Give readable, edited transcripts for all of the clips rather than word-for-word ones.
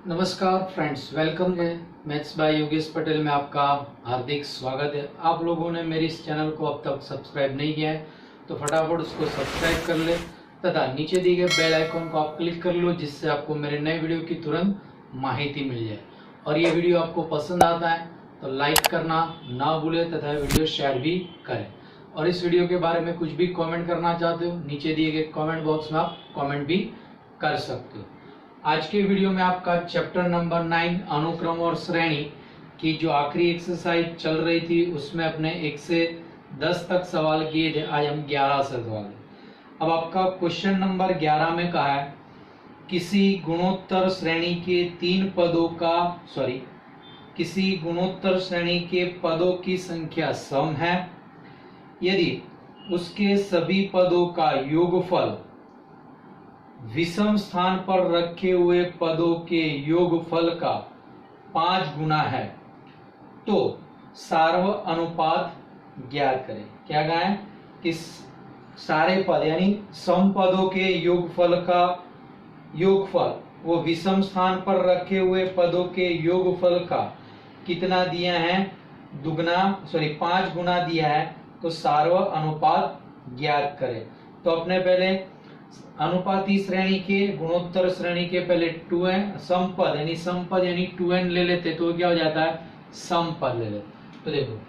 नमस्कार friends, welcome है maths by Yogesh Patel में आपका हार्दिक स्वागत है। आप लोगों ने मेरे इस चैनल को अब तक सब्सक्राइब नहीं किया है तो फटाफट उसको सब्सक्राइब कर ले तथा नीचे दिए गए बेल आइकॉन को आप क्लिक कर लो, जिससे आपको मेरे नए वीडियो की तुरंत माहिती मिल जाए। और ये वीडियो आपको पसंद आता है तो लाइक करना ना भूले तथा वीडियो शेयर भी करें। और इस वीडियो के बारे में कुछ भी कॉमेंट करना चाहते हो, नीचे दिए गए कॉमेंट बॉक्स में आप कॉमेंट भी कर सकते हो। आज के वीडियो में आपका चैप्टर नंबर 9 अनुक्रम और श्रेणी की जो आखिरी एक्सरसाइज चल रही थी उसमें अपने 1 से 10 तक सवाल किए थे। आज हम 11 से सवाल। अब आपका क्वेश्चन नंबर 11 में कहा है किसी गुणोत्तर श्रेणी के पदों की संख्या सम है यदि उसके सभी पदों का योगफल विषम स्थान पर रखे हुए पदों के योगफल का 5 गुना है तो सार्व अनुपात ज्ञात करें। क्या कहा है कि सारे पद यानी सम पदों के योगफल का योगफल वो विषम स्थान पर रखे हुए पदों के योगफल का कितना दिया है, 5 गुना दिया है, तो सार्व अनुपात ज्ञात करें। तो अपने पहले अनुपाती श्रेणी के गुणोत्तर श्रेणी के पहले 2n समपद यानी 2n ले लेते तो क्या हो जाता है, समपद ले लेते। तो देखो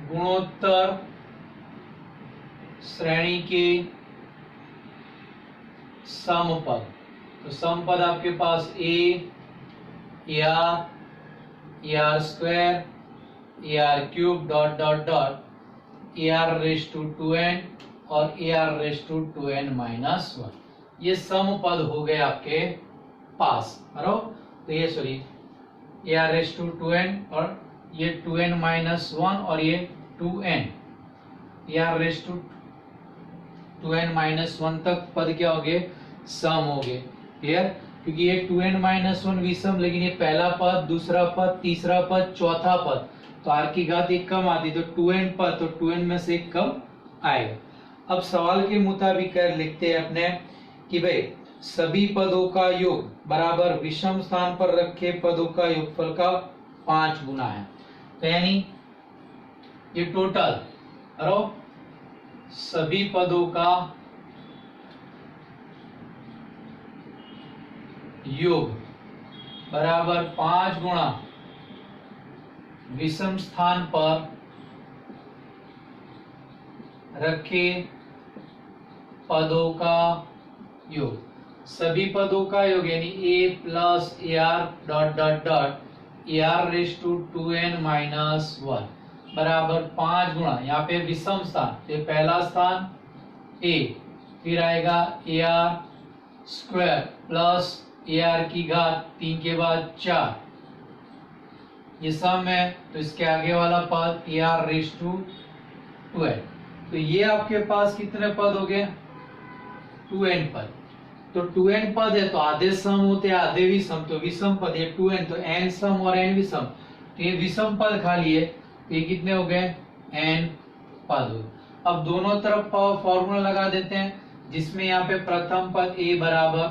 गुणोत्तर श्रेणी के समपद, तो समपद आपके पास ar square ar cube dot dot dot ar raise to 2n और ar2n माइनस 1, ये सम पद हो गए आपके पास। तो ये ar2n और ये 2n माइनस 1 और ये 2n, ar2n माइनस 1 तक पद क्या हो गए, सम हो गए। क्लियर? क्योंकि ये 2n माइनस 1 विषम, लेकिन ये पहला पद, दूसरा पद, तीसरा पद, चौथा पद, तो r की घात 1 कम आती, तो 2n पद, तो 2n में से 1 कम आएगा। अब सवाल के मुताबिक लिखते हैं अपने कि भाई सभी पदों का योग बराबर विषम स्थान पर रखे पदों का योगफल का 5 गुना है। तो यानी ये टोटल सभी पदों का योग बराबर 5 गुना विषम स्थान पर रखे पदों का योग, सभी पदों का योग यानी a plus ar dot dot dot ar2n minus 1 बराबर 5 गुना, यहाँ पे विषम स्थान, तो पहला स्थान a, फिर आएगा ar स्क्वायर प्लस ar की घात 3 के बाद 4, ये सम है, तो इसके आगे वाला पद ar2n। तो ये आपके पास कितने पद हो गए, 2n पद। तो 2n पद है तो आधे सम होते हैं, आधे विषम, तो विषम पद ये 2n, तो n सम और n विषम, तो ये विषम पद खाली है, तो ये कितने हो गए, n पद हो। अब दोनों तरफ फॉर्मूला लगा देते हैं, जिसमें यहाँ पे प्रथम पद a बराबर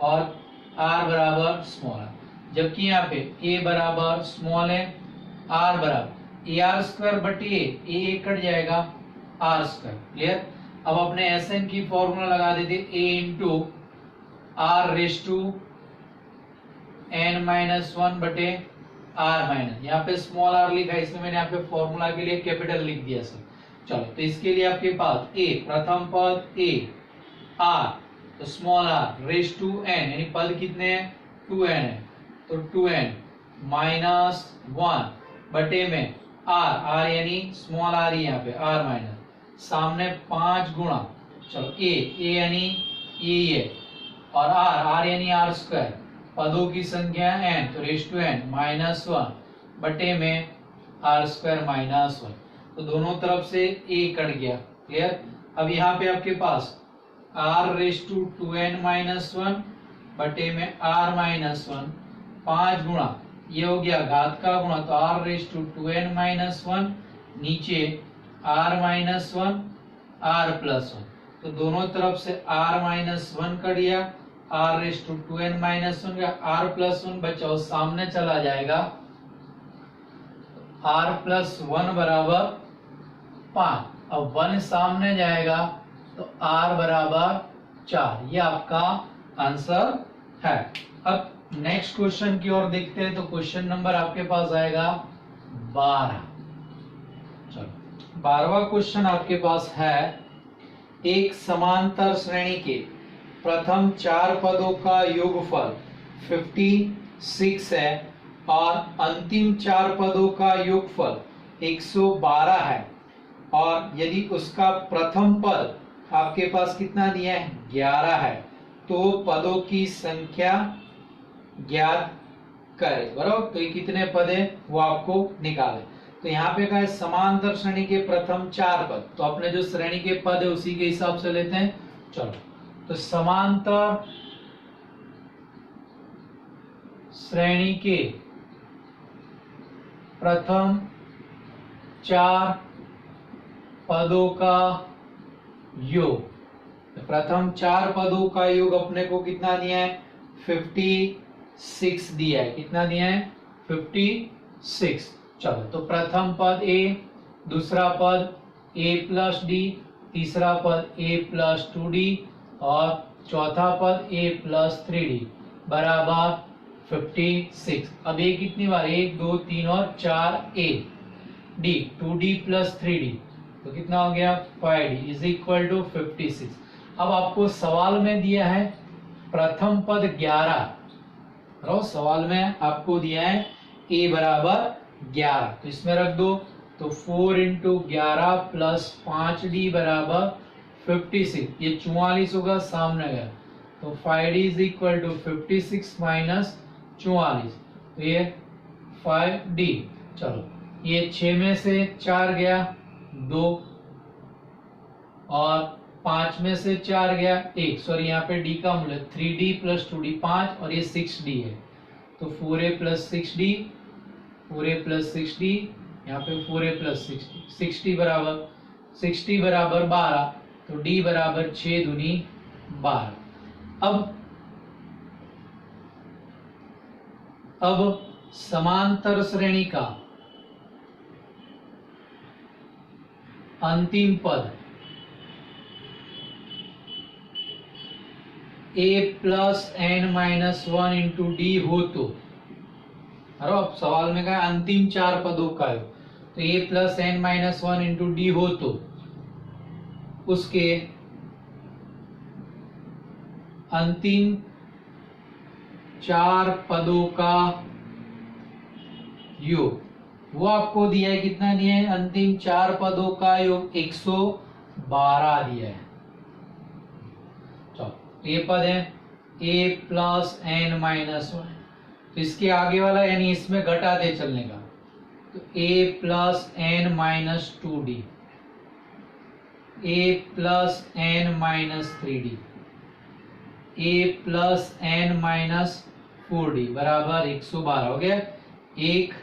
और r बराबर स्मॉल है, जबकि यहाँ पे a बराबर स्मॉल है, r बराबर ar स्क्वायर बटी a कट जाएगा r स्क्वायर। क्लियर? अब अपने Sn की फॉर्मूला लगा देते, a into r raise to n minus 1 बटे r माइनस, यहाँ पे स्मॉल r लिखा है, इसमें मैंने यहाँ पे फॉर्मूला के लिए कैपिटल लिख दिया सर। चलो, तो इसके लिए आपके पास a प्रथम पद a r, तो small r raise to n यानी पद कितने हैं, 2n है, तो 2n माइनस 1 बटे में r यानी स्मॉल r ही यहाँ पे r माइनस, सामने 5 गुना, चलो a यानी ये है, और r यानी r स्क्वायर, पदों की संख्या n, तो रेज टू n माइनस 1 बटे में r स्क्वायर माइनस 1, तो दोनों तरफ से a कट गया। क्लियर? अब यहाँ पे आपके पास r raise to 2n minus 1 बटे में r माइनस 1, 5 गुना, ये हो गया घात का गुणा, तो r raise to 2n minus 1, नीचे r माइनस 1 r प्लस 1, तो दोनों तरफ से r माइनस 1 कट गया, r raise to 2n minus 1 या आर प्लस 1 बचा वो सामने चला जाएगा, आर प्लस 1 बराबर 5। अब 1 सामने जाएगा तो आर बराबर 4। ये आपका आंसर है। अब नेक्स्ट क्वेश्चन की ओर देखते हैं। तो क्वेश्चन नंबर आपके पास आएगा 12। चलो 12वां क्वेश्चन आपके पास है, एक समांतर श्रेणी के प्रथम 4 पदों का योगफल 56 है और अंतिम 4 पदों का योगफल 112 है, और यदि उसका प्रथम पद आपके पास कितना दिया है 11 है, तो पदों की संख्या ज्ञात करें। बराबर, तो ये कितने पद है वो आपको निकाले। तो यहाँ पे क्या है, समांतर श्रेणी के प्रथम 4 पद, तो अपने जो श्रेणी के पद है उसी के हिसाब से लेते हैं। चलो, तो समांतर श्रेणी के प्रथम 4 पदों का योग, प्रथम 4 पदों का योग अपने को कितना दिया है 56 दिया है। कितना दिया है 56। चलो, तो प्रथम पद ए, दूसरा पद a प्लस डी, तीसरा पद a प्लस 2d और चौथा पद a प्लस 3d बराबर 56। अब a कितनी बार 1 2 3 और 4 a, d 2d plus 3d तो कितना हो गया 5d इज इक्वल टू 56। अब आपको सवाल में दिया है प्रथम पद 11, और सवाल में आपको दिया है a बराबर 11, तो इसमें रख दो। तो 4 इंटू 11 प्लस 5d बराबर 56, ये 44 होगा सामने गया, तो 5d is equal to 56 minus 44, तो ये 5d। चलो, ये 6 में से 4 गया 2 और 5 में से 4 गया 1, सॉरी यहाँ पे d का मूल्य 3d प्लस 2d 5 और ये 6d है, तो 4a plus 6d, 4a plus 6d, यहाँ पे 4a प्लस 60 बराबर 12, तो d बराबर 6 दूनी 12। अब समांतर श्रेणी का अंतिम पद a plus n minus 1 into D हो तो, अब सवाल में कहा अंतिम 4 पदों का है, तो a plus n minus 1 into D हो तो उसके अंतिम 4 पदों का योग, वो आपको दिया है। कितना दिया है अंतिम 4 पदों का योग 112 दिया है। चलो, ये पद है a प्लस n माइनस 1, तो इसके आगे वाला यानी इसमें घटा दे चलने का, तो a plus n minus 2d, a plus n minus 3d, a plus n minus 4d बराबर 112 हो गया। 1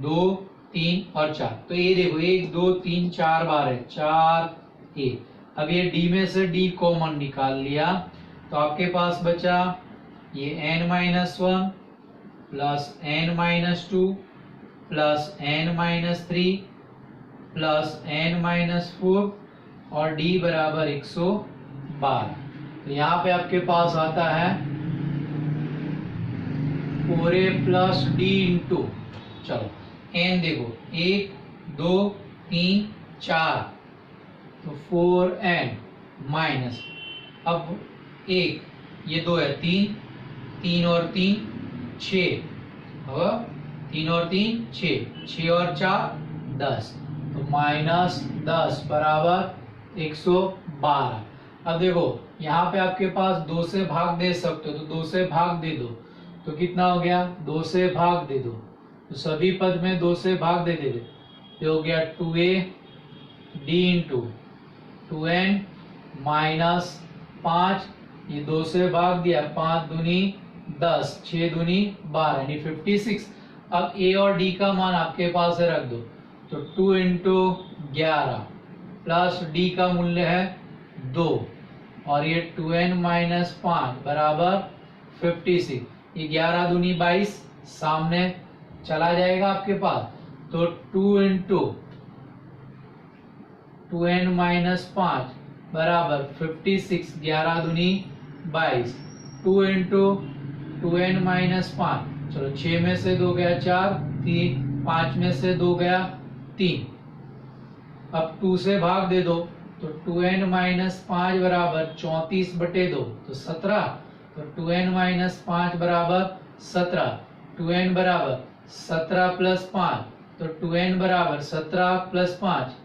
2 3 और 4, तो ये देखो 1 2 3 4 बार है 4a। अब ये d में से d कॉमन निकाल लिया, तो आपके पास बचा ये n minus 1 plus n minus 2 plus n minus 3 plus n minus 4 और d बराबर 112। तो यहाँ पे आपके पास आता है 4a प्लस d इंटू, चलो n देखो 1 2 3 4, तो 4n माइनस, अब 1 ये 2 है 3, 3 और 3 6, अब 3 और 3 6, 6 और 4 10, तो माइनस 10 बराबर 112। अब देखो यहाँ पे आपके पास 2 से भाग दे सकते हो, तो 2 से भाग दे दो, तो कितना हो गया 2 से भाग दे दो, तो सभी पद में 2 से भाग दे दे, तो हो गया 2a d into 2n minus 5, ये 2 से भाग दिया 5 दूनी 10, 6 दूनी 12 यानी 56। अब a और d का मान आपके पास है रख दो, तो 2 इंटू 11 प्लस d का मूल्य है 2 और ये 2n माइनस 5 बराबर 56, ये 11 दूनी 22 सामने चला जाएगा आपके पास, तो 2 इंटू 2n-5 बराबर 56, 11 दूनी 22, 2 इंटू 2n-5, चलो 6 में से 2 गया 4, 3, 5 में से 2 गया 3, अब 2 से भाग दे दो तो 2n-5 बराबर 34/2 तो 17, तो 2n-5 बराबर 17, 2n बराबर 17 प्लस 5, तो 2n बराबर 17 प्लस 5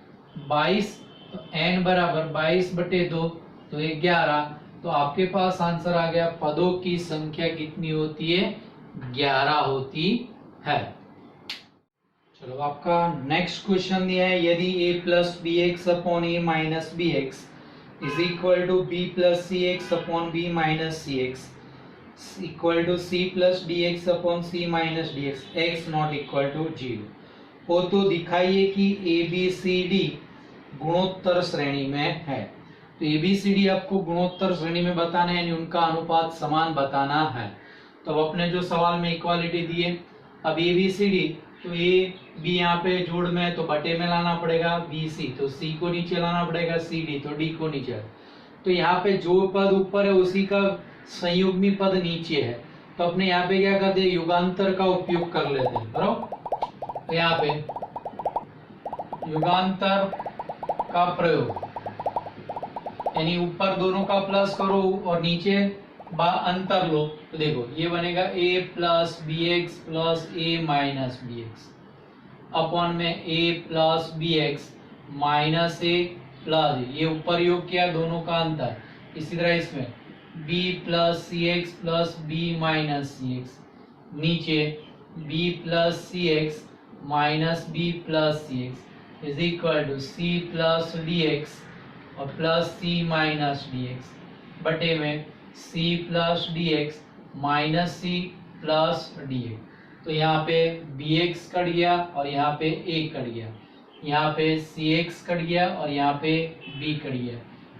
22, तो n बराबर 22/2 तो 11, तो आपके पास आंसर आ गया पदों की संख्या कितनी होती है, 11 होती है। चलो आपका नेक्स्ट क्वेश्चन दिया है, यदि a plus B x upon a minus b x is equal to b plus c x upon b minus c x equal to c plus d x upon c minus d x, x not equal to 0 हो, तो दिखाइए कि ए b C D गुणोत्तर श्रेणी में है। तो ए b C D आपको गुणोत्तर श्रेणी में बताना है, यानी उनका अनुपात समान बताना है। तो अब अपने जो सवाल में इक्वालिटी दिए, अब ए बी सी डी, तो ए बी यहाँ पे जोड़ में है तो बटे में लाना पड़ेगा, बी सी तो सी को नीचे लाना पड़ेगा, सी डी तो डी को नीचे। तो यहाँ पे जो पद ऊपर है उसी का संयुग्मी पद नीचे है, तो अपने यहाँ पे क्या करते हैं, युगांतर का उपयोग कर लेते हैं, बराबर। तो यहाँ पे युगांतर का प्रयोग, यानी ऊपर दोनों का प्लस करो और नीचे अंतर लो, तो देखो ये बनेगा a plus B x plus a minus b x upon में a plus B x minus a plus, ये ऊपर योग किया दोनों का अंतर। इसी तरह इसमें b plus c x plus b minus c x, नीचे b plus c x minus b plus c x is equal to c plus d x और plus c minus d x बटे में c plus d x minus c plus d x. तो यहाँ पे B x cut गया और यहाँ पे ए कट गया, यहाँ पे सी एक्स कट गया और यहाँ पे बी कट गया,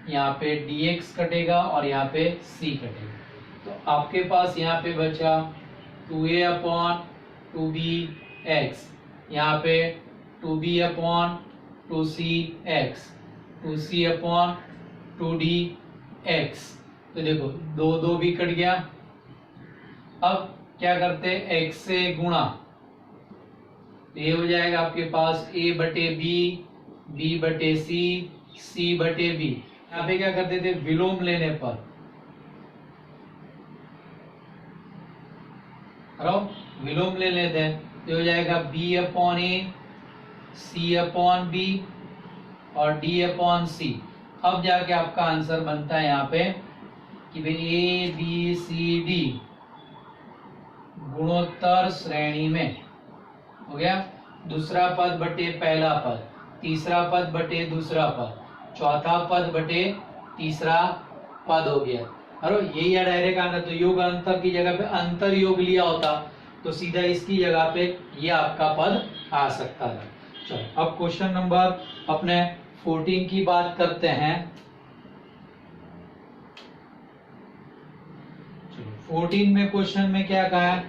यहाँ पे डी एक्स कटेगा और यहाँ पे सी कटेगा। तो आपके पास यहाँ पे बचा 2a अपॉन 2b एक्स, यहाँ पे 2b upon 2c x, 2c upon 2d x. तो देखो दो दो भी कट गया। अब क्या करते हैं, एक्स से गुणा, ये हो जाएगा आपके पास a बटे बी, b बटे सी, c बटे बी। यहाँ पे क्या करते थे, विलोम लेने पर विलोम ले लेते हैं, तो हो जाएगा b अपॉन ए, c अपॉन बी और d अपॉन सी। अब जाके आपका आंसर बनता है यहाँ पे कि भाई ए बी सी डी गुणोत्तर श्रेणी में हो गया, दूसरा पद बटे पहला पद, तीसरा पद बटे दूसरा पद, चौथा पद बटे तीसरा पद हो गया। अरे ये या डायरेक्ट आना, तो योग अंतर की जगह पे अंतर योग लिया होता तो सीधा इसकी जगह पे ये आपका पद आ सकता है। चलो अब क्वेश्चन नंबर अपने 14 की बात करते हैं। 14 में क्वेश्चन में क्या कहा है,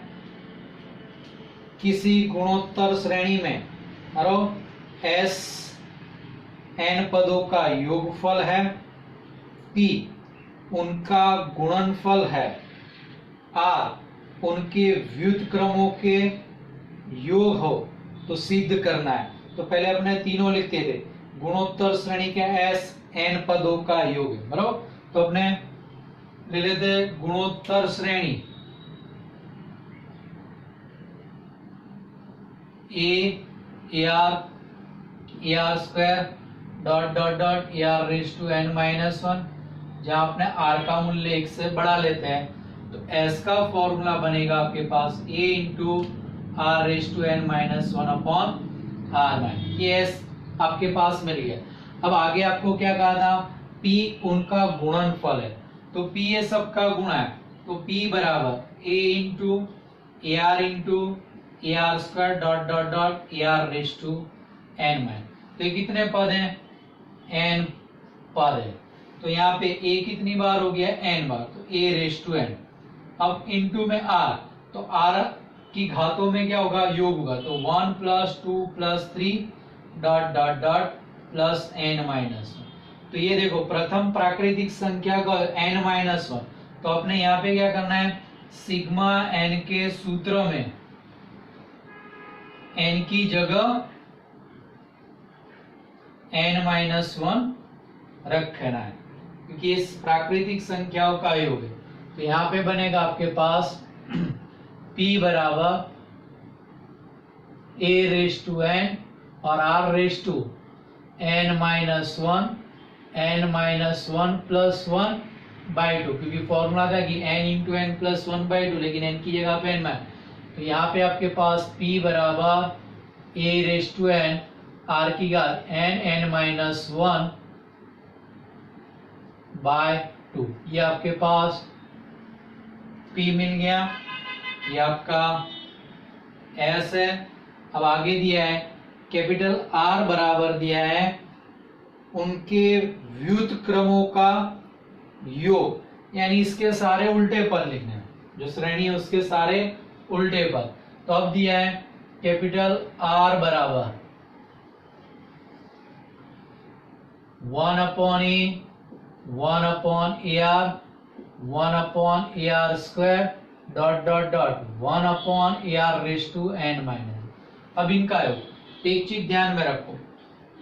किसी गुणोत्तर श्रेणी में एस एन पदों का योगफल है, पी उनका गुणनफल है, आर उनके व्युत्क्रमों के योग हो तो सिद्ध करना है। तो पहले अपने तीनों लिखते थे, गुणोत्तर श्रेणी के एस एन पदों का योग है, बराबर। तो अपने ले लेते गुणोत्तर श्रेणी a are square dot dot dot A R raise to N minus one, जहां अपने आर का मूल्य एक से बढ़ा लेते हैं, तो एस का फॉर्मूला बनेगा आपके पास A into R raise to N minus one upon R minus, ये एस आपके पास मिल गया। अब आगे आपको क्या कहा था, पी उनका गुणनफल है, तो पी ये सबका गुणा है, तो पी बराबर A into A are square dot dot dot A R raise to N minus. तो ये कितने पद हैं, एन पद है। तो यहाँ पे ए कितनी बार हो गया, एन बार, तो ए रेज टू एन, अब इनटू में r, तो r की घातों में क्या होगा, योग होगा, तो 1 + 2 + 3 dot dot dot plus n-1। तो ये देखो प्रथम प्राकृतिक संख्या का n-1, तो अपने यहाँ पे क्या करना है, सिग्मा n के सूत्र में n की जगह n-1 रखना है, क्योंकि इस प्राकृतिक संख्याओं का योग है। तो यहाँ पे बनेगा आपके पास p बराबर a⁴n और r⁴n-1 n-1 + 1/2, क्योंकि फॉर्मूला था कि n × n + 1/2, लेकिन n की जगह पे n, तो यहाँ पे आपके पास p बराबर a⁴n r की घात n-1/2, ये आपके पास p मिल गया, ये आपका s है। अब आगे दिया है कैपिटल R बराबर दिया है उनके व्युत्क्रमों का योग, यानी इसके सारे उल्टे पद लिखने हैं, जो श्रेणी है उसके सारे उल्टे पद। तो अब दिया है कैपिटल R बराबर 1/a 1/ar 1/ar² dot dot dot 1/ar⁴n-। अब इनका योग, एक चीज ध्यान में रखो,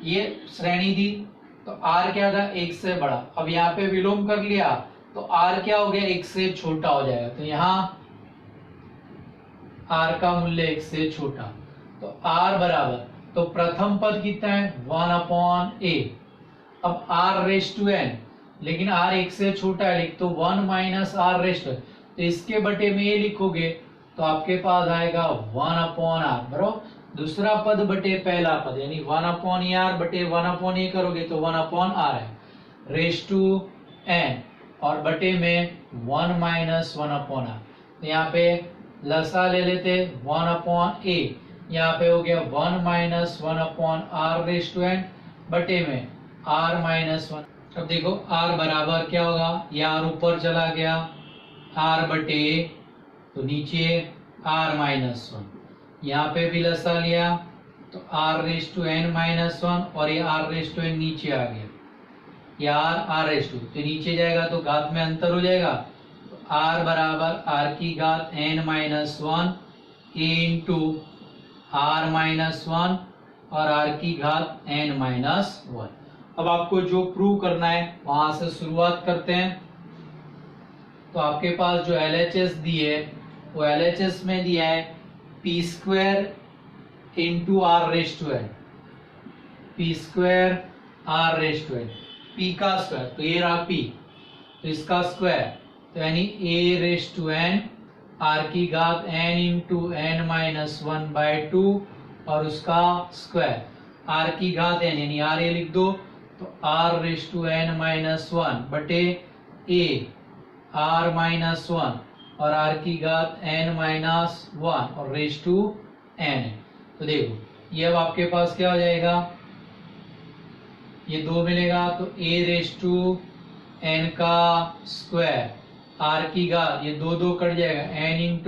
ये श्रेणी दी तो r क्या था, 1 से बड़ा, अब यहाँ पे विलोम कर लिया तो r क्या हो गया, 1 से छोटा हो जाएगा, तो यहाँ r का मूल्य 1 से छोटा, तो r बराबर, तो प्रथम पद कितना है 1/a, अब r⁴n, लेकिन r 1 से छोटा है, लिख तो 1 - r⁴, तो इसके बटे में ये लिखोगे तो आपके पास आएगा 1/r बराबर दूसरा पद बटे पहला पद, यानी 1/r बटे 1/a करोगे तो 1/r है ⁴n, और बटे में 1 - 1/r, तो यहाँ पे लसा ले लेते 1/a, यहाँ पे हो गया 1 - 1/r⁴n बटे में r-1। अब देखो r बराबर क्या होगा, ये r ऊपर चला गया, r बटे तो नीचे r-1, यहाँ पे भी लसा लिया तो r⁴n-1 और ये r⁴n नीचे आ गया, ये r⁴, तो नीचे जाएगा तो घात में अंतर हो जाएगा, तो r बराबर r की घात n-1 a × r-1 और r की घात n-1। अब आपको जो प्रूव करना है वहां से शुरुआत करते हैं। तो आपके पास जो LHS दी है वो LHS में दिया है p² × r⁴n, p² r⁴n, p का स्क्वायर, तो ये रहा p, तो इसका स्क्वायर, तो यानी a⁴n r की घात n × n-1/2 और उसका स्क्वायर, r की घात n, यानी r ये लिख दो, तो r⁴n-1 बटे a r-1 और r की घात n-1 और ⁴n, तो देखो ये अब आपके पास क्या हो जाएगा, ये 2 मिलेगा तो a⁴n का स्क्वायर r की घात, ये 2 2 कट जाएगा n ×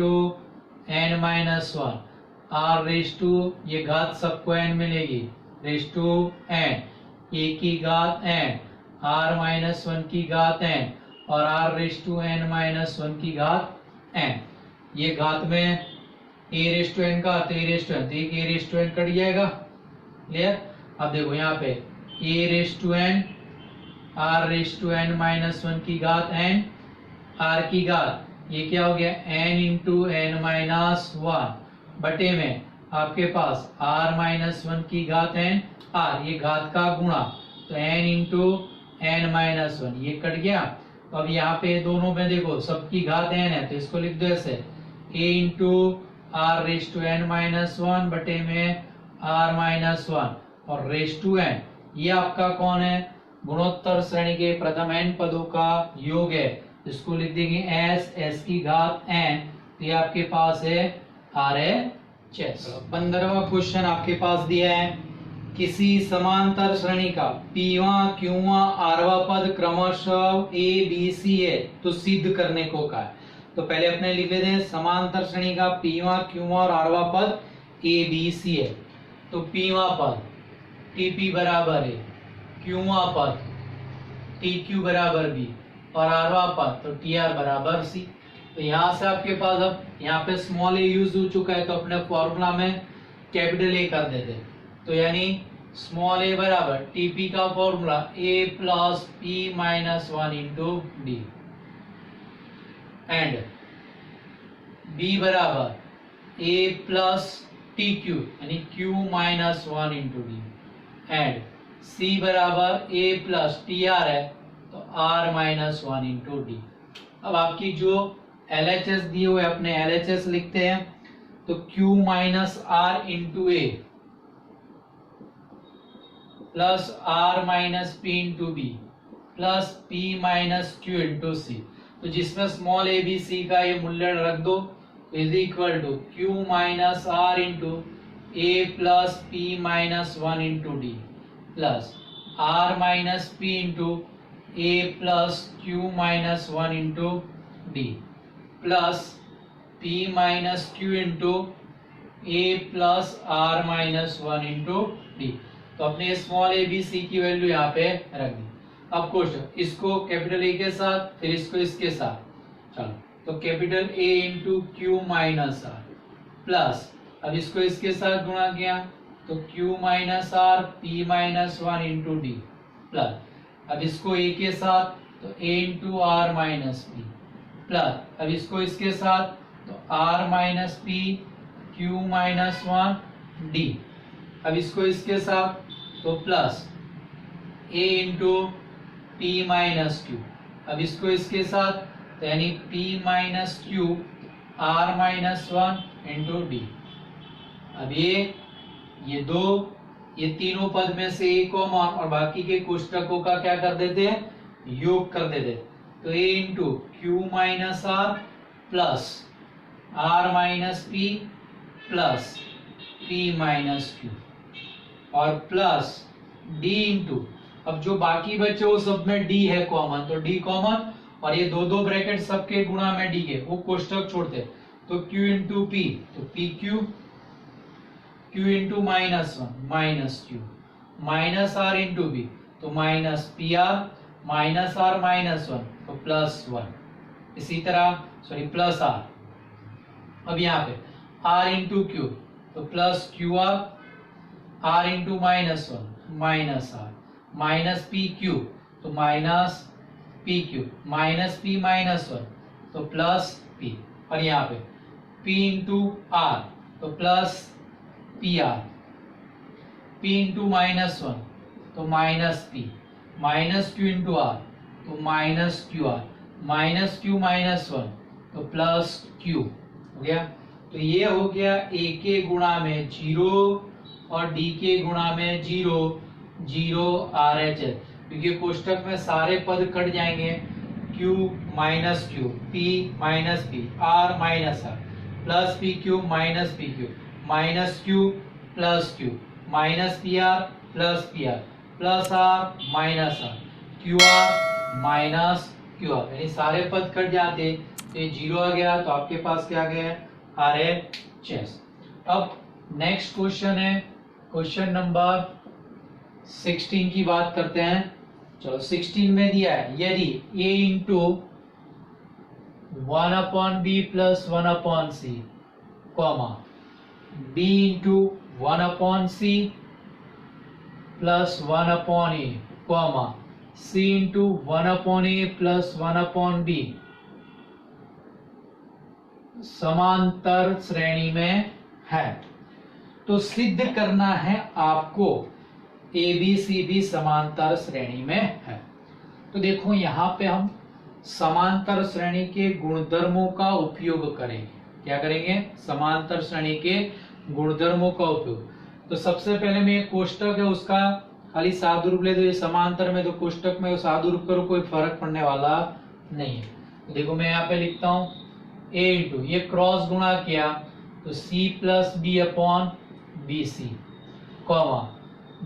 n-1 r⁴, ये घात सबको n मिलेगी ⁴n, a की घात n r-1 की घात n और r⁴n-1 की घात n, ये घात में a⁴n का तो a⁴n, तो एक a⁴n कट जाएगा, क्लियर। अब देखो यहाँ पे a⁴n r⁴n-1 की घात n r की घात, ये क्या हो गया n × n-1 बटे में आपके पास r-1 की घात n r, ये घात का गुणा, तो n × n-1, ये कट गया। तो अब यहाँ पे दोनों में देखो सबकी घात n है, तो इसको लिख दो ऐसे a × r⁴n-1 बटे में r-1 और ⁴n, ये आपका कौन है, गुणोत्तर श्रेणी के प्रथम n पदों का योग है, इसको लिख देंगे s की घात n, तो ये आपके पास है RHS। 15वां क्वेश्चन आपके पास दिया है, किसी समांतर श्रेणी का pवां क्यूवां rवां पद क्रमशः a b c है तो सिद्ध करने को कहा है। तो पहले अपने लिख लेते हैं समांतर श्रेणी का पीवा क्यूवा और आरवा पद ए बी सी है। तो पीवा पद टीपी बराबर है, क्यूवा पद टी क्यू बराबर बी और आरवा पद तो टी आर बराबर सी। तो यहां से आपके पास अब यहाँ पे स्मॉल ए यूज हो चुका है तो अपने फॉर्मूला में कैपिटल ए कर देते। तो यानी स्मॉल ए बराबर टीपी का formula A plus P minus one into D and B बराबर ए प्लस टी क्यू यानी Q minus one into D and C बराबर ए प्लस टी आर है तो R minus one into D. अब आपकी जो LHS दी हुई है अपने LHS लिखते हैं। तो Q minus are into A plus are minus P into B plus P minus Q into C. तो जिसमें स्मॉल ए बी सी का ये मूल्य रख दो is equal to q minus are into A plus P minus one into D plus are minus P into A plus q minus one into D plus P minus Q into A plus are minus one into d. तो अपने small ए b सी की value यहाँ पे रख दी। अब question इसको capital A के साथ फिर इसको इसके साथ चलो तो capital A into Q minus are plus अब इसको इसके साथ गुणा किया तो Q minus R P minus one into D plus अब इसको ए के साथ तो A into R minus P plus अब इसको इसके साथ तो R minus P Q minus one D अब इसको इसके साथ तो plus A into P minus Q अब इसको इसके साथ तो यानी P minus Q R minus one into D. अब ये दो ये तीनों पद में से एक कॉमन और बाकी के कोष्टकों का क्या कर देते हैं योग कर देते। तो A into Q minus are plus are minus P plus P minus Q और प्लस डी इंटू अब जो बाकी बचे वो सब में डी है कॉमन तो डी कॉमन और ये दो दो ब्रैकेट सबके गुणा में डी है वो कोष्टक छोड़ते तो क्यू इंटू पी तो P Q Q into minus one minus Q minus are into B तो minus P R minus R minus one तो प्लस वन इसी तरह सॉरी प्लस आर। अब यहाँ पे आर इंटू क्यू तो plus Q R into minus one minus R minus P Q तो minus P Q minus P minus one तो plus P और यहाँ पे पी इंटू आर तो plus P R P into minus one तो minus P minus Q into R तो minus Q R minus Q minus one तो plus Q हो गया। तो ये हो गया ए के गुणा में जीरो और डी के गुणा में zero zero r h l क्योंकि कोष्टक में सारे पद कट जाएंगे Q minus q P minus p R minus are plus p Q minus P Q minus q plus q minus P r plus are minus r q are minus Q r यानी सारे पद cut जाते तो ये zero आ गया तो आपके पास क्या आ गया आर एच एस। अब नेक्स्ट क्वेश्चन है क्वेश्चन नंबर 16 की बात करते हैं। चलो 16 में दिया है यदि a into 1 upon b plus 1 upon c comma b into 1 upon c plus 1 upon a comma c into 1 upon a plus 1 upon b समांतर श्रेणी में है तो सिद्ध करना है आपको ए बी सी भी समांतर श्रेणी में है। तो देखो यहाँ पे हम समांतर श्रेणी के गुणधर्मों का उपयोग करेंगे। क्या करेंगे समांतर श्रेणी के गुणधर्मों का उपयोग। तो सबसे पहले में एक कोष्टक है उसका खाली सादुरूप ले दो। ये समांतर में तो कोष्टक में सादुरूप करो कोई फर्क पड़ने वाला नहीं है। तो देखो मैं यहाँ पे लिखता हूँ a इंटू ये क्रॉस गुणा किया तो c plus b upon B c comma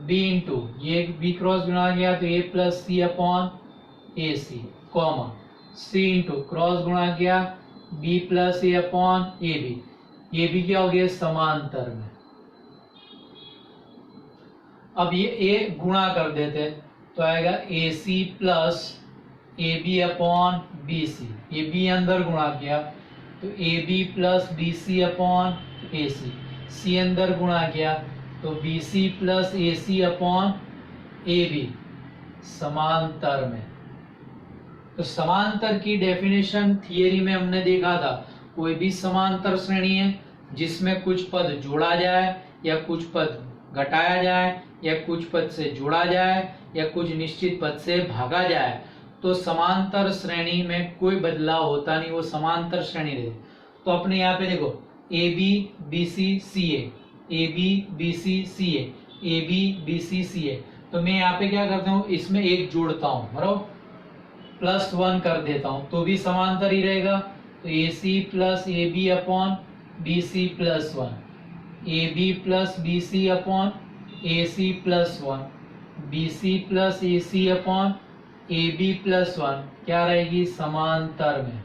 b into ये b क्रॉस गुणा किया तो a plus c upon A c comma c into cross गुणा किया b plus a upon A b, ये भी क्या हो गया समांतर में। अब ये ए गुणा कर देते तो आएगा A C plus A B upon B C, ये बी अंदर गुणा किया तो ए बी प्लस बी सी अपॉन ए सी, सी अंदर गुणा किया तो B C plus A C upon A B, समांतर में। तो समांतर की डेफिनेशन थियरी में हमने देखा था, कोई भी समांतर श्रेणी है जिसमें कुछ पद जोड़ा जाए या कुछ पद घटाया जाए या कुछ पद से जोड़ा जाए या कुछ निश्चित पद से भागा जाए, तो समांतर श्रेणी में कोई बदलाव होता नहीं, वो समांतर श्रेणी रहती। तो अपने यहाँ पे देखो A B B C C A B B C C A B B C C A, तो मैं यहाँ पे क्या करता हूँ, इसमें एक जोड़ता हूँ, बराबर +1 कर देता हूँ तो भी समांतर ही रहेगा। तो A C plus A B upon B C plus 1, A B plus B C upon A C plus 1, B C plus A C upon A B plus 1 क्या रहेगी समांतर में।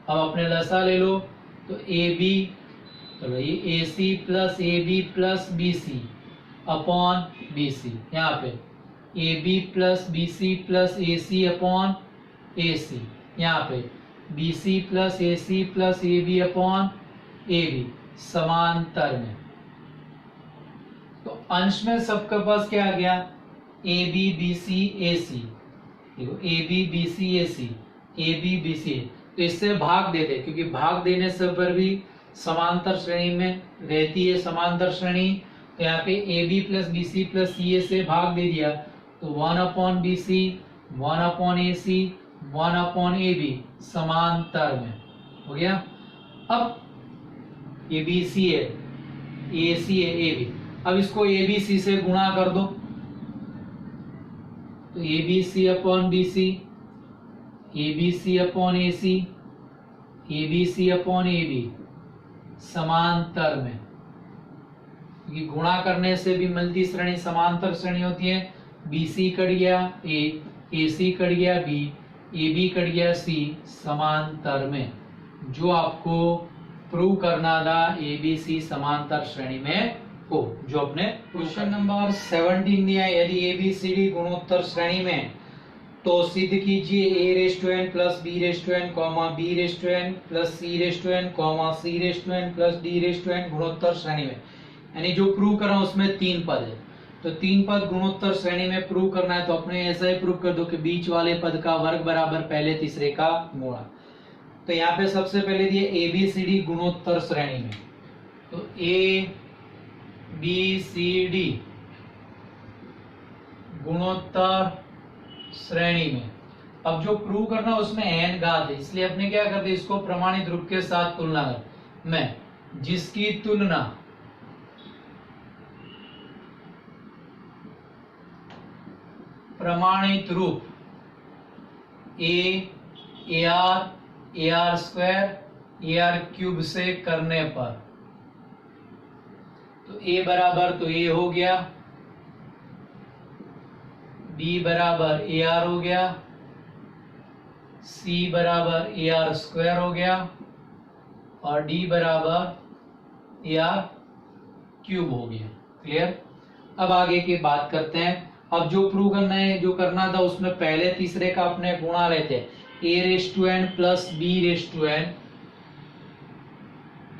अब अपने लसा ले लो तो ए बी, चलो ये A C plus A B plus B C upon B C, यहाँ पे A B plus B C plus A C upon A C, यहाँ पे B C plus A C plus A B upon A B, समांतर में। तो अंश में सबके पास क्या आ गया, A B B c a c, देखो A B B c a c, A B B c, तो इससे भाग दे दे, क्योंकि भाग देने से पर भी समांतर श्रेणी में रहती है समांतर श्रेणी। तो यहाँ पे A B plus B C plus C A से भाग दे दिया तो 1 upon B C 1 upon A C 1 upon A B, समांतर में हो गया। अब ए बी सी है ए सी है ए बी, अब इसको ए बी सी से गुणा कर दो तो ए b C upon B c, A b C upon A c, A b C upon A B, समांतर में। क्योंकि गुणा करने से भी मिलती श्रेणी समांतर श्रेणी होती है। बी सी कट गया ए सी कट गया बी, ए बी कट गया सी, समांतर में। जो आपको प्रूव करना था ए बी सी समांतर श्रेणी में हो, जो अपने क्वेश्चन नंबर 17 दिया है, यदि ए बी सी डी गुणोत्तर श्रेणी में तो सिद्ध कीजिए A raise to N plus B raise to N comma B raise to N plus C raise to N comma C raise to N plus D raise to N गुणोत्तर श्रेणी में। यानी जो प्रूव कर रहा हूं उसमें 3 पद है, तो 3 पद गुणोत्तर श्रेणी में प्रूव करना है तो अपने ऐसा ही प्रूव कर दो कि बीच वाले पद का वर्ग बराबर पहले तीसरे का गुणा। तो यहाँ पे सबसे पहले दिए ए बी सी डी गुणोत्तर श्रेणी में, तो ए बी सी डी गुणोत्तर श्रेणी में। अब जो प्रूव करना है उसमें n घात है, इसलिए अपने क्या करते इसको प्रमाणित रूप के साथ तुलना कर, मैं जिसकी तुलना प्रमाणित रूप A R square A R cube से करने पर, तो ए बराबर तो ए हो गया, बी बराबर ए आर हो गया, सी बराबर ए आर स्क्वायर हो गया और डी बराबर ए आर क्यूब हो गया। क्लियर। अब आगे की बात करते हैं। अब जो प्रूव करना है, जो करना था उसमें पहले तीसरे का अपने गुणा रहते हैं, A raise to N plus B raise to N,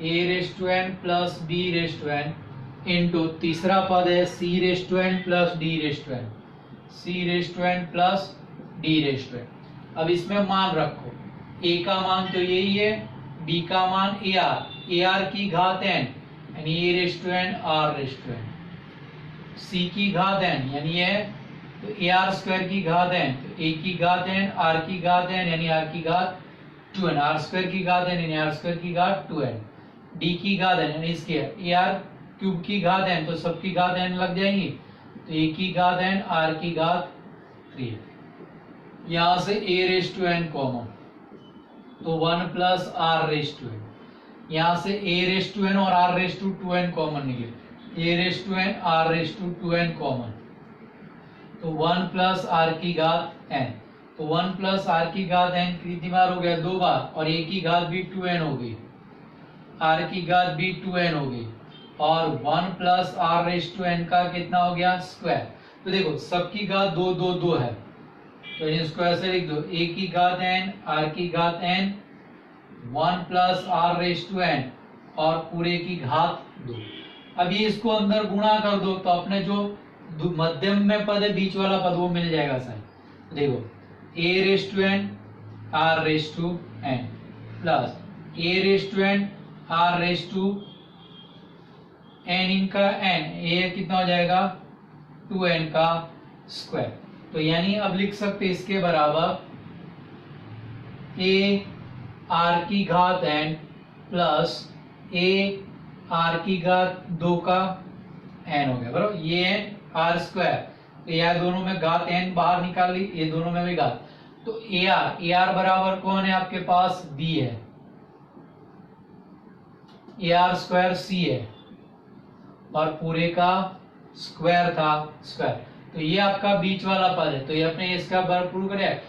A raise to N plus B raise to N into तीसरा पद है C raise to N plus D raise to N, C raise to N plus D raise to N. अब इसमें मान रखो, ए का मान तो यही है, बी का मान ए आर की घात एन यानी A raise to N R raise to N, C की घात एन यानी है तो ए आर स्क्वायर की घात एन, तो ए की घात एन आर की घात एन यानी आर की घात 2n, आर स्क्वायर की घात एन यानी आर स्क्वायर की घात 2n, डी की घात एन यानी इसकी ए आर क्यूब की घात एन, तो सबकी घात एन लग जाएंगी, तो ए की घात एन आर की घात 3। यहां से A raise to N common, तो 1 plus are raise to N, यहां से ए रेस टू एन और R raise to 2n common निकले, A raise to N R raise to 2n common, तो 1 प्लस आर की घात n, तो 1 plus are की घात एन कितनी बार हो गया, 2 बार, और ए की घात भी 2n हो गई, आर की घात भी 2n हो गई, और 1 plus are raise to n का कितना हो गया, स्क्वायर। तो देखो सबकी घात 2 2 2 है, तो इसको ऐसे लिख दो, ए की घात एन, आर की घात n, 1 plus are raise to N, और पूरे की घात 2। अब ये इसको अंदर गुणा कर दो तो अपने जो मध्यम में पद है, बीच वाला पद, वो मिल जाएगा साइड। देखो a raise to N, are raise to N, plus a raise to N, are raise to n इनका एन, a कितना हो जाएगा, 2n का स्क्वायर। तो यानी अब लिख सकते इसके बराबर a आर की घात n प्लस a आर की घात 2 का n हो गया, बराबर ये n आर स्क्वायर। तो यह दोनों में घात n बाहर निकाल ली, ये दोनों में भी घात, तो ए आर बराबर कौन है आपके पास, b है, ए आर स्क्वायर c है, और पूरे का स्क्वायर था स्क्वायर। तो ये आपका बीच वाला पद है, तो ये अपने इसका भरपूर करें,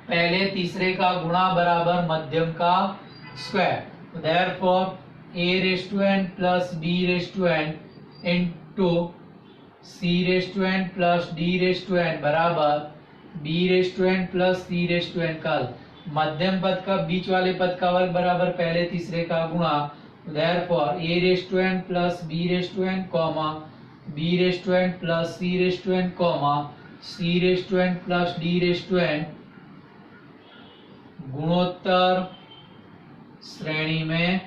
पहले तीसरे का गुणा बराबर मध्यम का square. Therefore a raise to n plus b raise to n into c raise to n plus d raise to n बराबर b raise to n plus c raise to n का मध्यम पद का बीच वाले पद का वर्ग बराबर पहले तीसरे का गुणा। Therefore a raise to n plus b raise to n comma b raise to n plus c raise to n comma c raise to n plus d raise to n गुणोत्तर श्रेणी में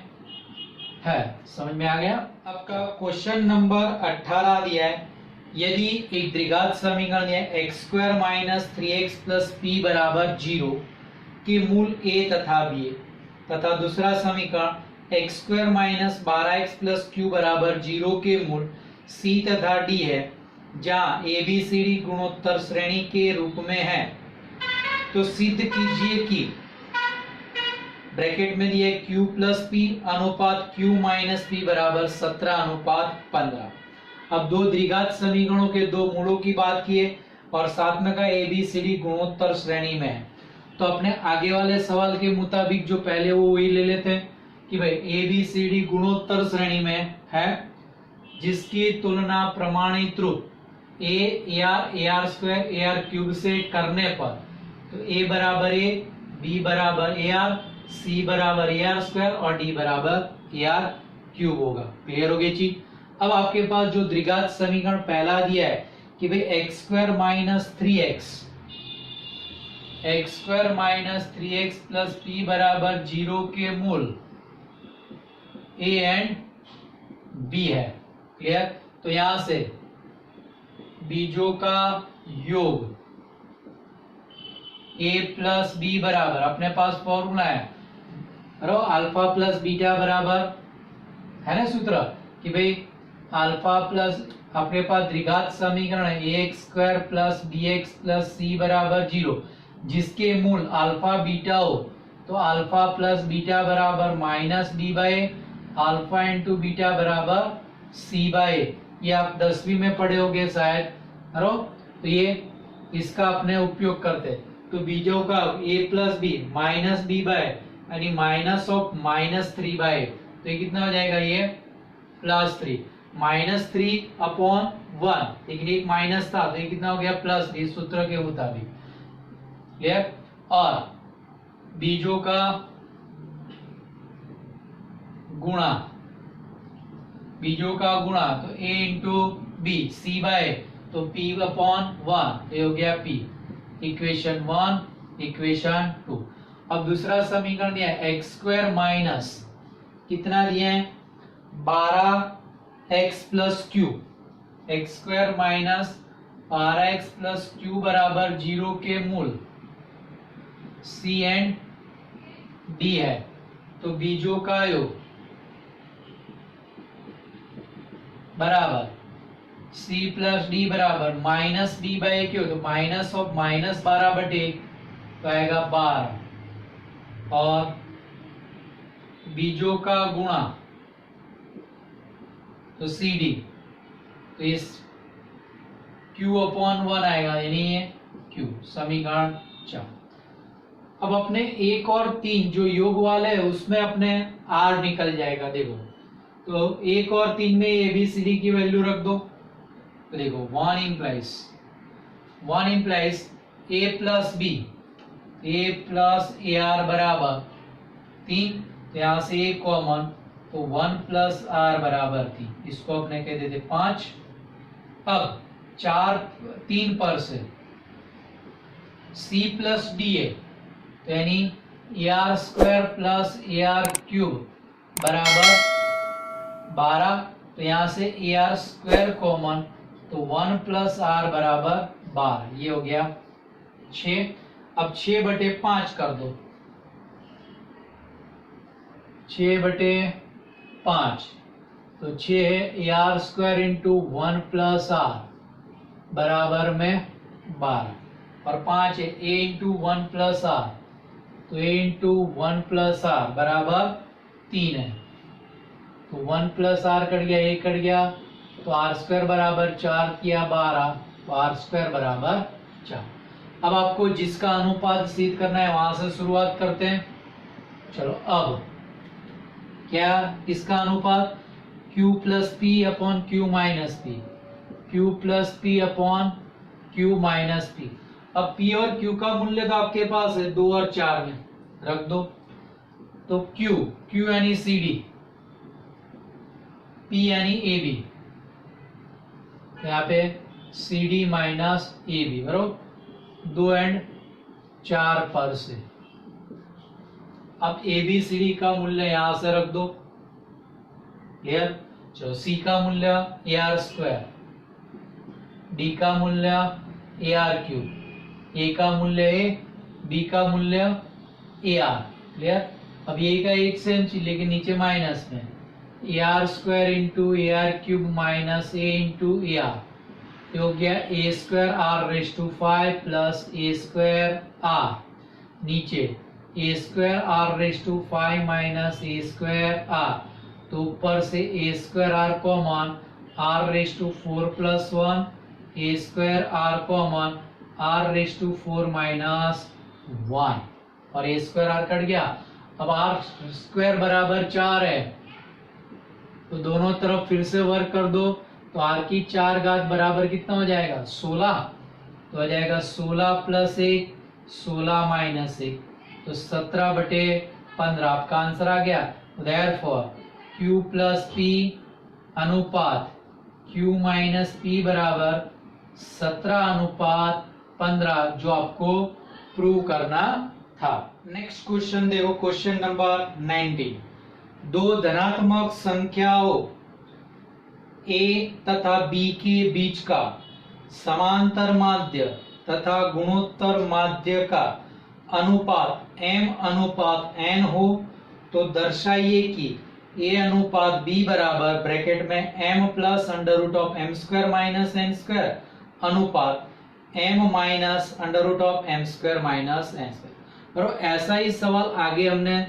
है। समझ में आ गया। आपका क्वेश्चन नंबर 18 दिया है, यदि एक द्विघात समीकरण दिया है x square minus 3x plus P बराबर 0 के मूल a तथा b तथा दूसरा समीकरण x square minus 12x plus Q बराबर 0 के मूल c तथा d है, जहाँ a b c d गुणोत्तर श्रेणी के रूप में है, तो सिद्ध कीजिए कि ब्रैकेट में दिया q प्लस पी अनुपात q माइनस पी बराबर 17 अनुपात 15। अब दो द्विघात समीकरणों के दो मूलों की बात की है और साथ में का ए बी सी डी गुणोत्तर श्रेणी में है, तो अपने आगे वाले सवाल के मुताबिक जो पहले वो वही ले लेते हैं कि भाई ए बी सी डी गुणोत्तर श्रेणी में है, जिसकी तुलना प्रमाणित रूप A R square A R cube से करने पर तो a बराबर a, b बराबर ए आर, सी बराबर ए आर स्क्वायर और डी बराबर ए आर क्यूब होगा। क्लियर हो गई चीज। अब आपके पास जो द्विघात समीकरण पहला दिया है कि भाई x square minus 3x, x square minus 3x plus P बराबर 0 के मूल a एंड b है। क्लियर। तो यहां से बीजों का योग a प्लस बी बराबर, अपने पास फॉर्मूला है अल्फा प्लस बीटा बराबर है ना सूत्र कि भाई अल्फा प्लस, अपने पास द्विघात समीकरण है A X square plus B x plus C बराबर 0, जिसके मूल अल्फा बीटा हो, तो अल्फा प्लस बीटा बराबर minus B by alpha into beta बराबर सी बाय, ये आप 10वीं में पढ़े होंगे शायद, है। तो ये इसका अपने उपयोग करते, तो बीजों का a plus b minus B by यानी माइनस ऑफ माइनस 3 बाय, तो ये कितना हो जाएगा, ये प्लस 3 माइनस 3 अपॉन 1, लेकिन एक माइनस था तो ये कितना हो गया प्लस 3 सूत्र के मुताबिक। क्लियर। और बीजों का गुणा, बीजों का गुणा तो a into b, c by तो p अपॉन 1, तो ये हो गया p। Equation 1 equation 2। अब दूसरा समीकरण दिया है एक्स स्क्वायर माइनस कितना दिया है 12x plus Q, x square minus 12x plus Q बराबर 0 के मूल c एंड d है, तो बीजों का योग बराबर c प्लस डी बराबर माइनस डी बाई क्यू, तो माइनस ऑफ माइनस 12/1 तो आएगा 12, और बीजों का गुणा तो सी डी, तो इस q अपॉन 1 आएगा, यानी ये क्यू, समीकरण 4। अब अपने 1 और 3 जो योग वाले है उसमें अपने r निकल जाएगा। देखो तो 1 और 3 में ABCD की वैल्यू रख दो। तो देखो 1 implies A plus b, A plus AR बराबर 3, तो यहां से A कॉमन, तो 1 प्लस R बराबर 3, इसको अपने कह देते 5। अब 3 पर से C प्लस डी है, तो यानी AR square plus AR cube बराबर 12, तो यहां से AR स्क्वायर कॉमन, तो 1 प्लस R बराबर 12, ये हो गया 6। अब 6/5 कर दो, 6/5, तो 6 है AR square into 1 plus R बराबर में 12, और 5 है A इंटू 1 प्लस R, तो A इंटू 1 प्लस R बराबर 3 है, तो 1 प्लस R कट गया, A कट गया, तो R स्क्वायर बराबर 4 किया 12, तो R स्क्वायर बराबर 4। अब आपको जिसका अनुपात सिद्ध करना है वहां से शुरुआत करते हैं। चलो अब क्या इसका अनुपात Q plus P upon Q minus P, Q plus P upon Q minus P. अब P और Q का मूल्य तो आपके पास है 2 और 4 में, रख दो। तो Q यानी CD, P यानी AB, यहाँ पे CD माइनस AB बराबर 2 और 4 पर से। अब ABCD का मूल्य यहां से रख दो, क्लियर। जो C का मूल्य AR स्क्वायर, D का मूल्य AR क्यूब, A का मूल्य A, B का मूल्य AR, क्लियर। अब ये का एक सेम चीज, लेकिन नीचे माइनस में AR square into AR cube minus A into AR, हो गया A square R raise to 5 plus A square R, नीचे A square R raise to 5 minus A square R, तो ऊपर से A square R common, R raise to 4 plus 1, A square R common, R raise to 4 minus 1, और A square R cut गया। अब R square बराबर 4 है, तो दोनों तरफ फिर से वर्क कर दो, तो R की 4 घात बराबर कितना हो जाएगा 16, तो हो जाएगा 16 प्लस 1, 16 माइनस 1, तो 17/15 आपका आंसर आ गया। देयरफॉर Q प्लस P अनुपात Q माइनस P बराबर 17/15, जो आपको प्रूव करना था। नेक्स्ट क्वेश्चन देखो, क्वेश्चन नंबर 19। दो धनात्मक संख्याओं A तथा B के बीच का समांतर माध्य तथा गुणोत्तर माध्य का अनुपात m अनुपात n हो, तो दर्शाइए कि A अनुपात B बराबर ब्रैकेट में m plus under root of m square minus n square अनुपात m minus under root of m square minus n square. और ऐसा ही सवाल आगे हमने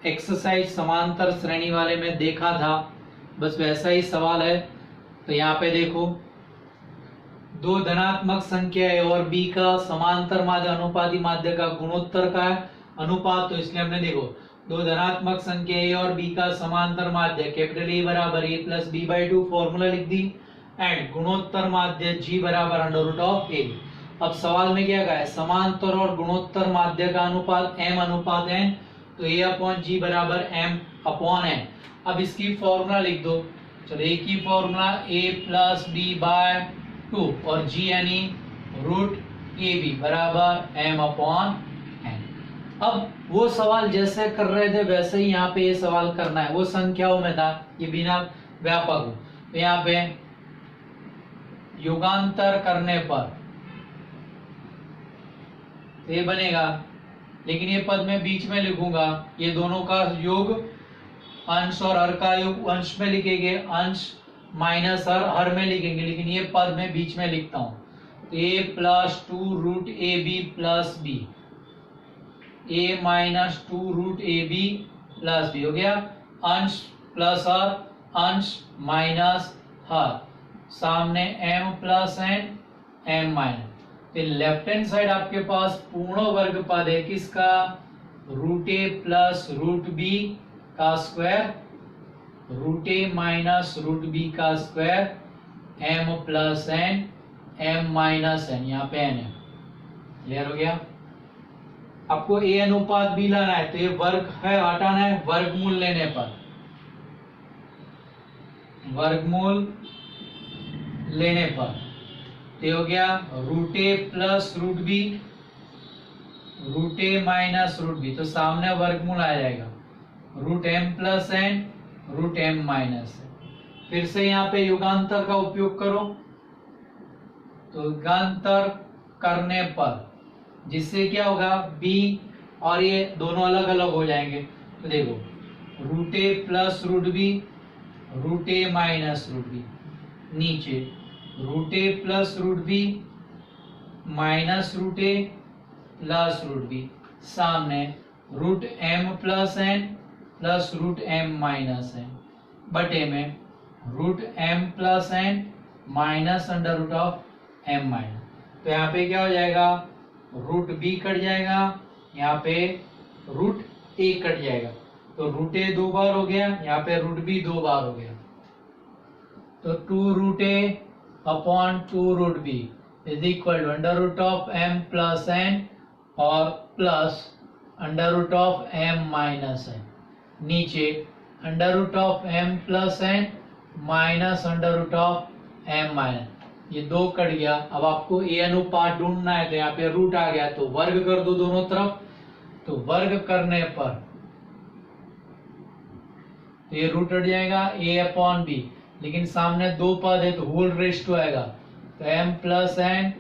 एक्सरसाइज समांतर श्रेणी वाले में देखा था, बस वैसा ही सवाल है। तो यहाँ पे देखो, दो धनात्मक संख्या A और B का समांतर माध्य अनुपाती माध्य का गुणोत्तर का अनुपात, तो इसलिए हमने देखो दो धनात्मक संख्या A और B का समांतर माध्य कैपिटल A बराबर A प्लस B/2 फॉर्मूला लिख दी, एंड गुणोत्तर माध्य G बराबर अंडर रूट ऑफ A। अब सवाल में क्या कहा है, समांतर और गुणोत्तर माध्य का अनुपात m अनुपात n, तो A अपॉन G बराबर m अपॉन n। अब इसकी फॉर्मूला लिख दो। चलो A की फॉर्मूला A प्लस B/2 और G यानी रूट AB बराबर m अपॉन n। अब वो सवाल जैसे कर रहे थे वैसे ही यहाँ पे ये सवाल करना है, वो संख्याओं में था, ये बिना व्यापक हो। तो यहाँ पे युगांतर करने पर तो ये बनेगा, लेकिन ये पद मैं बीच में लिखूंगा, ये दोनों का योग अंश और हर का योग अंश में लिखेंगे, अंश माइनस हर में लिखेंगे, लेकिन ये पद मैं बीच में लिखता हूं। A plus 2 root AB plus B, A minus 2 root AB plus B हो गया, अंश प्लस हर, अंश माइनस हर, सामने m plus n m minus. तो लेफ्ट हैंड साइड आपके पास पूर्ण वर्ग पद है किसका, रूट ए प्लस रूट बी का स्क्वायर, रूट ए माइनस रूट बी का square, m plus n, m minus n, यहाँ पे एन है। क्लियर हो गया। आपको ए अनुपात बी लाना है, तो ये वर्ग है हटाना है, वर्गमूल लेने पर, वर्गमूल लेने पर तो हो गया रूट ए प्लस रूट बी, रूट ए माइनस रूट बी, तो सामने वर्गमूल आ जाएगा, root M plus n, root M minus n. फिर से यहाँ पे युगांतर का उपयोग करो, तो युगांतर करने पर जिससे क्या होगा, b और ये दोनों अलग अलग हो जाएंगे। तो देखो रूट ए प्लस रूट बी, रूट ए माइनस रूट बी, नीचे रूट ए plus root B minus root ए प्लस रूट बी, सामने root M plus N plus root M minus N, बटे में root M plus N minus under root of M minus. तो यहाँ पे क्या हो जाएगा, रूट बी कट जाएगा, यहाँ पे रूट ए कट जाएगा, तो रूट ए 2 बार हो गया, यहाँ पे रूट बी 2 बार हो गया, तो 2 root A upon 2 root B is equal to under root of M plus N और plus under root of M minus N, नीचे under root of M plus N minus under root of M minus, ये 2 cut गया। अब आपको ए अनुपात ढूंढना है, तो यहाँ पे रूट आ गया, तो वर्ग कर दो दोनों तरफ, तो वर्ग करने पर तो ये रूट हट जाएगा, ए अपॉन बी, लेकिन सामने 2 पद है तो होल रेस्ट टू आएगा, तो m plus N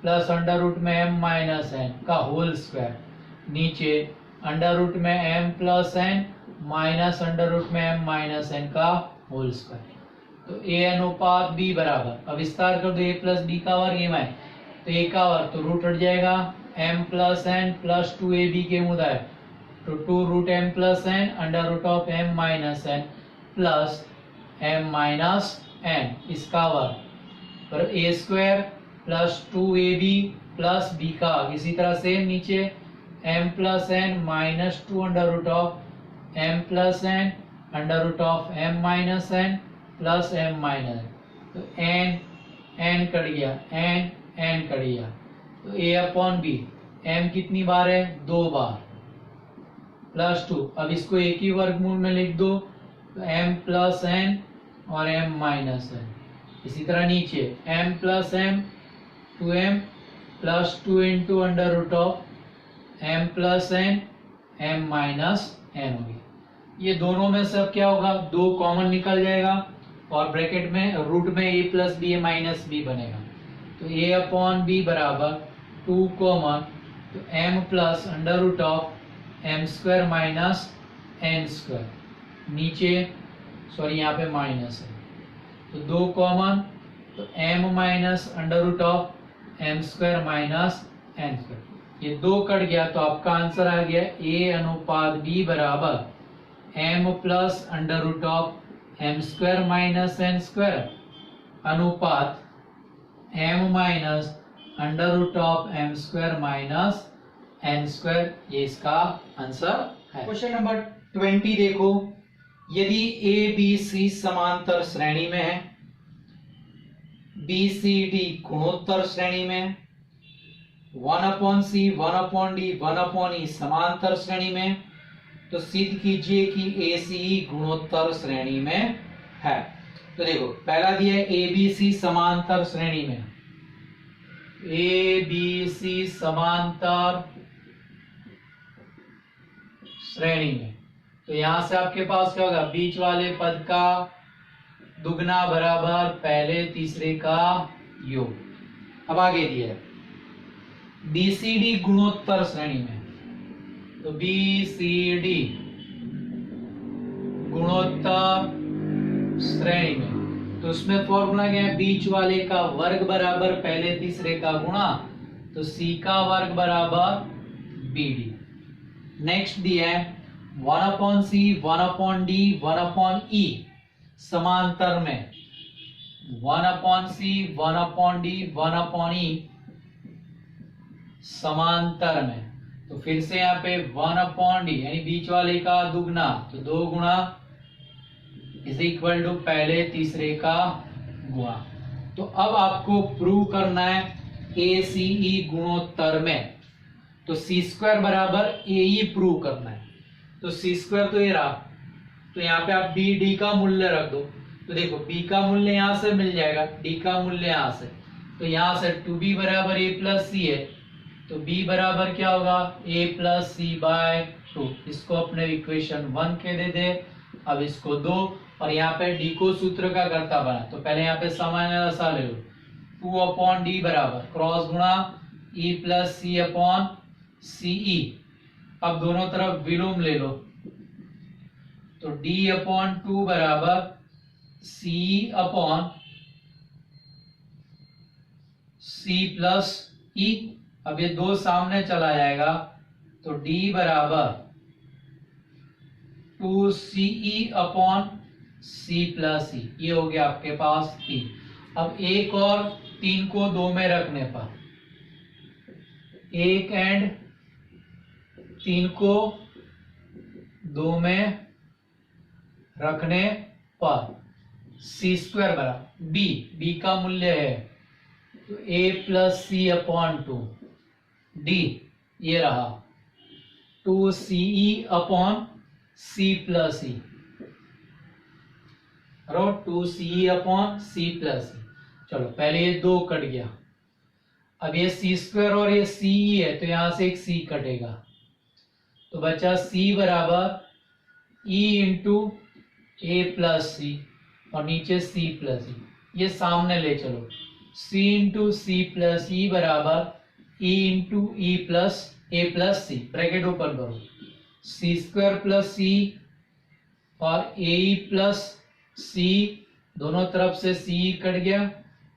plus under root में एम माइनस एन का होल स्क्वायर, नीचे अंडर रूट में m plus N minus under root में एम माइनस एन का होल स्क्वायर। तो ए अनुपात बी बराबर, अब विस्तार कर दो, ए प्लस बी का वर्ग एम है, तो ए का वर्ग, तो रूट हट जाएगा, M plus N plus 2 A B के मुदा है, तो 2 root M plus N under root of M minus N plus M minus N, इसका वर्ग, पर A square plus 2 A B plus B का, इसी तरह से नीचे M plus N minus 2 under root of M plus N under root of M minus N plus M minus, तो N N cut गया, एन एन कट गया, तो a upon B, M कितनी बार है, 2 बार, प्लस 2, अब इसको एक ही वर्गमूल में लिख दो, तो एम प्लस एन और एम माइनस एन, इसी तरह नीचे M plus m 2m plus 2 into under root of M plus n m minus n हो गया। ये दोनों में सब क्या होगा, 2 कॉमन निकल जाएगा और ब्रैकेट में रूट में a plus b a minus b बनेगा, तो ए अपॉन बी बराबर 2 कॉमन, तो m plus under root of M square minus N square, नीचे सॉरी यहाँ पे माइनस है, तो 2 कॉमन, तो m minus under root of M square minus N square, ये 2 कट गया, तो आपका आंसर आ गया ए अनुपात बी बराबर M plus under root of M square minus N square अनुपात M minus under root of M square minus N square, ये इसका आंसर है। क्वेश्चन नंबर 20 देखो, यदि ए बी सी समांतर श्रेणी में है, बी सी डी गुणोत्तर श्रेणी में, 1/c 1/d 1/e समांतर श्रेणी में, तो सिद्ध कीजिए कि ए सी गुणोत्तर श्रेणी में है। तो देखो पहला दिया है ए बी सी समांतर श्रेणी में, ए बी सी समांतर श्रेणी में, तो यहां से आपके पास क्या होगा, बीच वाले पद का दुगना बराबर पहले तीसरे का योग। अब आगे दिया है बीसीडी गुणोत्तर श्रेणी में, तो बीसीडी गुणोत्तर श्रेणी में, तो उसमें फॉर्मूला क्या है, बीच वाले का वर्ग बराबर पहले तीसरे का गुणा, तो सी का वर्ग बराबर बीडी। नेक्स्ट दिया है 1/c 1/d 1/e समांतर में, 1/c 1/d 1/e समांतर में। तो फिर से यहाँ पे 1/d यानी बीच वाले का दुगना, तो 2 गुणा इज इक्वल टू पहले तीसरे का गुणा। तो अब आपको प्रूव करना है ACE गुणोत्तर में, तो सी स्क्वायर बराबर AE प्रूव करना है। तो सी स्क्वायर तो ये रहा, तो यहाँ पे आप BD का मूल्य रख दो। तो देखो B का मूल्य यहाँ से मिल जाएगा, D का मूल्य यहाँ से, तो यहाँ से 2B बराबर A प्लस C है, तो B बराबर क्या होगा A प्लस C बाय 2। इसको अपने इक्वेशन 1 के दे दे। अब इसको 2 और यहाँ पे D को सूत्र का कर्ता बना, तो पहले यहाँ पे सामान्य रसा ले लो। 2/d बराबर क्रॉस गुणा E plus C upon CE। अब दोनों तरफ विलोम ले लो, तो D/2 बराबर CE upon C plus E। अब ये 2 सामने चला जाएगा, तो D बराबर 2CE upon C plus E। ये हो गया आपके पास 3। अब 1 और 3 को 2 में रखने पर, 1 एंड 3 को 2 में रखने पर सी स्क्वायर बराबर बी का मूल्य है तो A plus C upon 2, D ये रहा 2CE upon C plus E, 2CE upon C plus E। चलो पहले ये 2 कट गया, अब ये सी स्क्वायर और ये CE है, तो यहां से एक C कटेगा, तो बचा C बराबर E into A plus C और नीचे C प्लस E। ये सामने ले चलो, C into C plus E बराबर E into E plus A plus C, bracket open करो, C स्क्वायर प्लस C और AE प्लस C, दोनों तरफ से CE कट गया,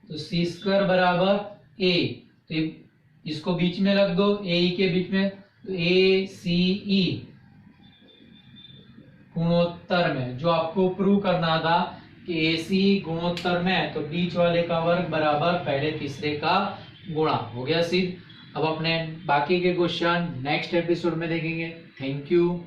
तो C स्क्वायर बराबर A, तो इसको बीच में रख दो AE के बीच में, तो ACE गुणोत्तर में, जो आपको प्रूव करना था कि ACE गुणोत्तर में है, तो बीच वाले का वर्ग बराबर पहले तीसरे का गुणा। हो गया सिद्ध। अब अपने बाकी के क्वेश्चन नेक्स्ट एपिसोड में देखेंगे। Thank you.